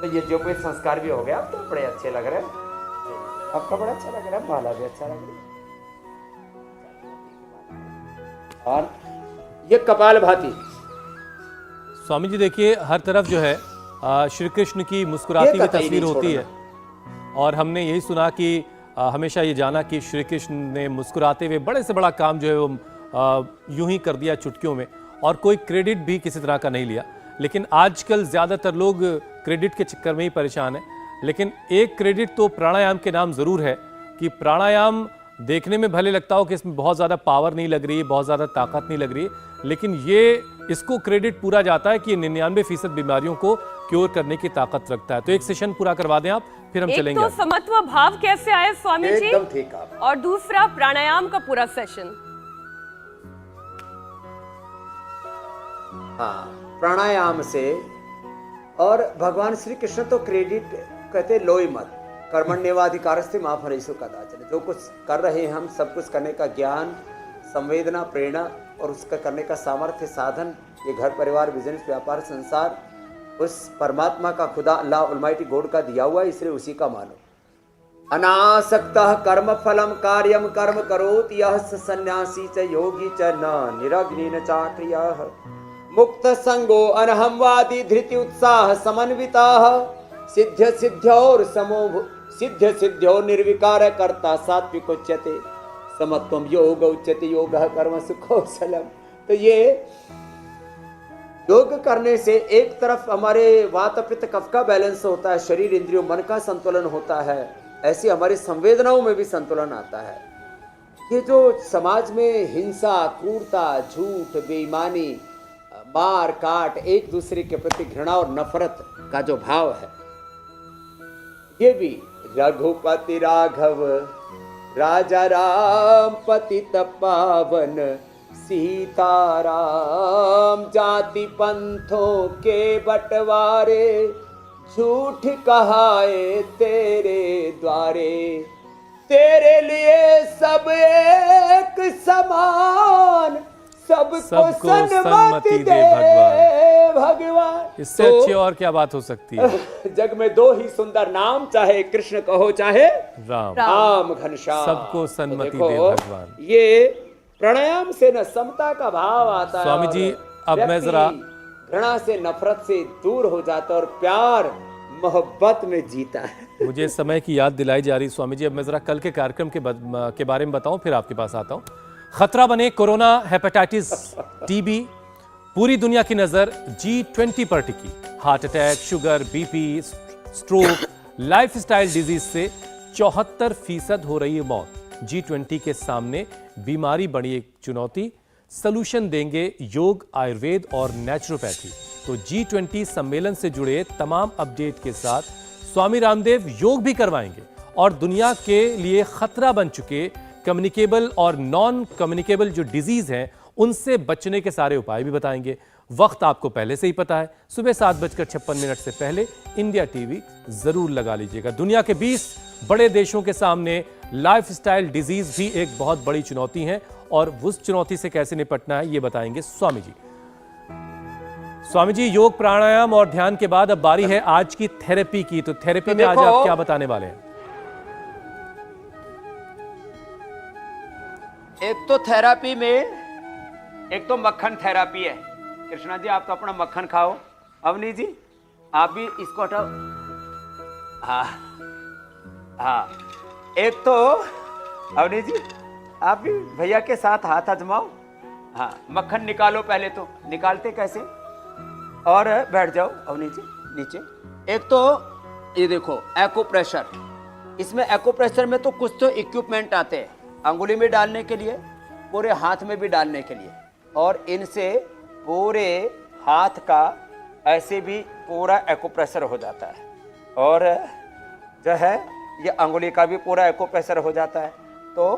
तो ये जो कोई संस्कार भी हो गया, अब तो बड़े अच्छे लग रहे हैं। आपका बड़ा अच्छा लग रहा है, माला भी अच्छा लग रहा है। और ये कपाल भाती। स्वामी जी देखिए, हर तरफ जो है श्री कृष्ण की मुस्कुराती हुई तस्वीर होती है, और हमने यही सुना कि हमेशा ये जाना कि श्री कृष्ण ने मुस्कुराते हुए बड़े से बड़ा काम जो है वो यूं ही कर दिया चुटकियों में, और कोई क्रेडिट भी किसी तरह का नहीं लिया। लेकिन आजकल ज़्यादातर लोग क्रेडिट के चक्कर में ही परेशान हैं। लेकिन एक क्रेडिट तो प्राणायाम के नाम ज़रूर है कि प्राणायाम देखने में भले लगता हो कि इसमें बहुत ज़्यादा पावर नहीं लग रही है, बहुत ज़्यादा ताकत नहीं लग रही है, लेकिन ये इसको क्रेडिट पूरा जाता है कि 99% बीमारियों को क्योर करने की ताकत रखता है। तो एक सेशन पूरा करवा दें आप, फिर हम चलेंगे। एक तो समत्व भाव कैसे आए स्वामी जी, एकदम ठीक आप। और दूसरा प्राणायाम का पूरा सेशन। हाँ प्राणायाम से, और भगवान श्री कृष्ण तो क्रेडिट कहते लोई मत, कर्मण्येवाधिकारस्ते मा फलेषु कदाचन। जो कुछ कर रहे हैं हम, सब कुछ करने का ज्ञान, संवेदना, प्रेरणा और उसका करने का सामर्थ्य, साधन, ये घर परिवार, बिजनेस, व्यापार, संसार उस परमात्मा का, खुदा अल्लाह ऑलमाइटी गॉड का दिया हुआ है, इसलिए उसी का मानो। अनासक्तः कर्म फलम कार्यम कर्म करोति यः स सन्यासी च योगी च न निरग्निन चाक्रियः मुक्त संगो अनहमवादी धृति उत्साह समन्विताः सिद्ध सिद्ध्योर समो सिद्ध सिद्ध्यो निर्विकार कर्ता सात्विक उच्यते समत्वम योग उच्यते योगः कर्म सुखौशलम। तो ये योग करने से एक तरफ हमारे वात पित्त कफ का बैलेंस होता है, शरीर इंद्रियों मन का संतुलन होता है, ऐसी हमारी संवेदनाओं में भी संतुलन आता है। ये जो समाज में हिंसा, क्रूरता, झूठ, बेईमानी, मार काट, एक दूसरे के प्रति घृणा और नफरत का जो भाव है, ये भी रघुपति राघव राजा राम पतित पावन सीताराम जाति पंथों के बंटवारे झूठ कहाए तेरे द्वारे तेरे लिए सब एक समान सबको सन्मति दे भगवान। इससे अच्छी और क्या बात हो सकती है। जग में दो ही सुंदर नाम, चाहे कृष्ण कहो चाहे राम, राम घनश्याम। सबको सन्मति तो दे देखो, भगवान। ये प्राणायाम से न समता का भाव आता है। स्वामी जी, और अब मैं व्यक्ति जरा घृणा से नफरत से दूर हो जाता और प्यार मोहब्बत में जीता है। मुझे समय की याद दिलाई जा रही स्वामी जी। अब मैं जरा कल के कार्यक्रम के बारे में बताऊं, फिर आपके पास आता हूं। खतरा बने कोरोना, हेपेटाइटिस, टीबी। पूरी दुनिया की नजर G20 पर टिकी। Heart attack, sugar, BP, stroke, lifestyle disease से 74% हो रही है मौत। G20 के सामने बीमारी बड़ी एक चुनौती। सलूशन देंगे योग, आयुर्वेद और नेचुरोपैथी। तो G20 सम्मेलन से जुड़े तमाम अपडेट के साथ स्वामी रामदेव योग भी करवाएंगे और दुनिया के लिए खतरा बन चुके कम्युनिकेबल और नॉन कम्युनिकेबल जो डिजीज हैं उनसे बचने के सारे उपाय भी बताएंगे। वक्त आपको पहले से ही पता है, सुबह 7:56 से पहले इंडिया टीवी जरूर लगा लीजिएगा। दुनिया के 20 बड़े देशों के सामने लाइफस्टाइल डिजीज भी एक बहुत बड़ी चुनौती है और उस चुनौती से कैसे निपटना है ये बताएंगे स्वामी जी। स्वामी जी, योग, प्राणायाम और ध्यान के बाद अब बारी है आज की थेरेपी की। तो थेरेपी में आज आप क्या बताने वाले हैं? एक तो थेरेपी में एक तो मक्खन थेरेपी है। कृष्णा जी, आप तो अपना मक्खन खाओ। अवनी जी, आप भी इसको हटाओ। हाँ हाँ, एक तो अवनी जी आप भी भैया के साथ हाथ आजमाओ। हाँ, मक्खन निकालो। पहले तो निकालते कैसे, और बैठ जाओ अवनी जी नीचे। एक तो ये देखो एक्यूप्रेशर। इसमें एक्यूप्रेशर में तो कुछ तो इक्विपमेंट आते हैं, अंगुली में डालने के लिए, पूरे हाथ में भी डालने के लिए, और इनसे पूरे हाथ का ऐसे भी पूरा एक्यूप्रेशर हो जाता है, और जो है ये अंगुली का भी पूरा एक्यूप्रेशर हो जाता है। तो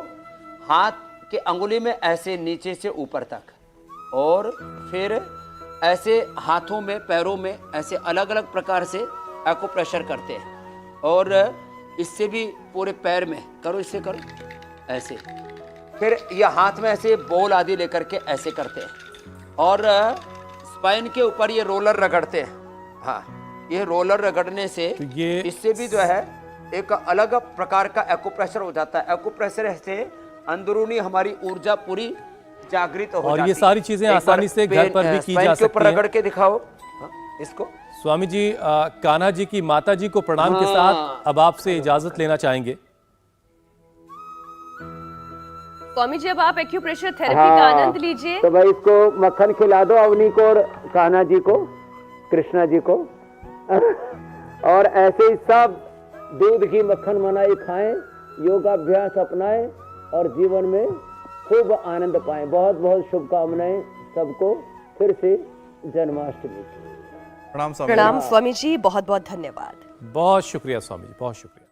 हाथ के अंगुली में ऐसे नीचे से ऊपर तक, और फिर ऐसे हाथों में, पैरों में ऐसे अलग अलग प्रकार से एक्यूप्रेशर करते हैं। और इससे भी पूरे पैर में करो, इससे करो ऐसे। फिर ये हाथ में ऐसे बॉल आदि लेकर के ऐसे करते हैं, और स्पाइन के ऊपर ये रोलर रगड़ते हैं। हाँ, ये रोलर रगड़ने से तो ये इससे भी जो है एक अलग प्रकार का एक्यूप्रेशर हो जाता है। एक्यूप्रेशर से अंदरूनी हमारी ऊर्जा पूरी जागृत हो और जाती ये सारी चीजें है। आसानी से घर पर भी की जा के ऊपर सकती हैं। रगड़ के दिखाओ। हाँ, इसको। स्वामी जी, कान्हा जी की माता जी को प्रणाम के साथ अब आपसे इजाजत लेना चाहेंगे। स्वामी जी, अब आप एक्यूप्रेशर थेरेपी का आनंद लीजिए। तो भाई इसको मक्खन खिला दो, अवनी को और कान्हा जी को, कृष्णा जी को। और ऐसे ही सब दूध घी मक्खन मलाई खाएं, योगाभ्यास अपनाएं और जीवन में खूब आनंद पाएं। बहुत बहुत शुभकामनाएं सबको फिर से जन्माष्टमी की। प्रणाम स्वामी। प्रणाम स्वामी जी, बहुत बहुत धन्यवाद। बहुत शुक्रिया स्वामी जी, बहुत शुक्रिया।